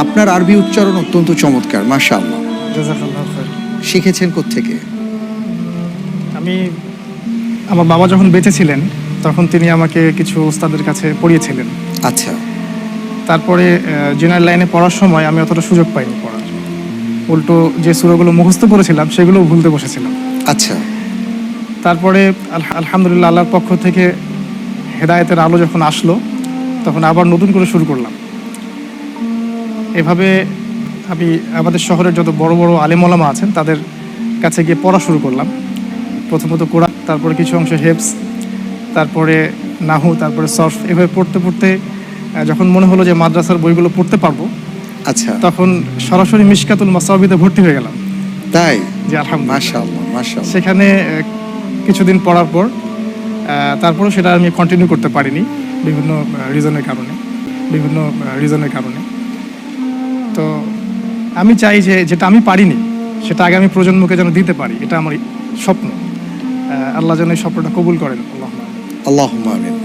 আপনার আরবি উচ্চারণ অত্যন্ত চমৎকার, মাশাআল্লাহ। জাযাকাল্লাহু খাইর। শিখেছেন কোত্থেকে? আমি আমার বাবা যখন বেঁচে ছিলেন তখন তিনি আমাকে কিছু ওস্তাদের কাছে পড়িয়েছিলেন। আচ্ছা। তারপরে জেনারেল লাইনে পড়ার সময় আমি অতটা সুযোগ পাইনি পড়ার। উল্টো যে সূরাগুলো মুখস্থ করেছিলাম সেগুলোও ভুলতে বসেছিলাম। আচ্ছা। তারপরে আলহামদুলিল্লাহ আল্লাহর পক্ষ থেকে হেদায়েতের আলো যখন আসলো তখন আবার নতুন করে শুরু করলাম। এভাবে আমি আমাদের শহরের যত বড় বড় আলেম ওলামা আছেন তাদের কাছে গিয়ে পড়া শুরু করলাম। প্রথমত কোরআন, তারপরে কিছু অংশ হেফজ, তারপরে নাহু, তারপরে সরফ। এভাবে পড়তে পড়তে যখন মনে হলো যে মাদ্রাসার বইগুলো পড়তে পারবো, আচ্ছা। তখন সরাসরি মিশকাতুল মাসাবিতে ভর্তি হয়ে গেলাম। তাই? জি আলহামদুলিল্লাহ। মাশাআল্লাহ, মাশাআল্লাহ। সেখানে কিছুদিন পড়ার পর তারপরেও সেটা আমি কন্টিনিউ করতে পারিনি বিভিন্ন রিজনের কারণে। তো আমি চাই যে যেটা আমি পারিনি সেটা আগামী প্রজন্মকে যেন দিতে পারি, এটা আমার স্বপ্ন। আল্লাহ যেন এই স্বপ্নটা কবুল করেন। আল্লাহুম্মা আমিন।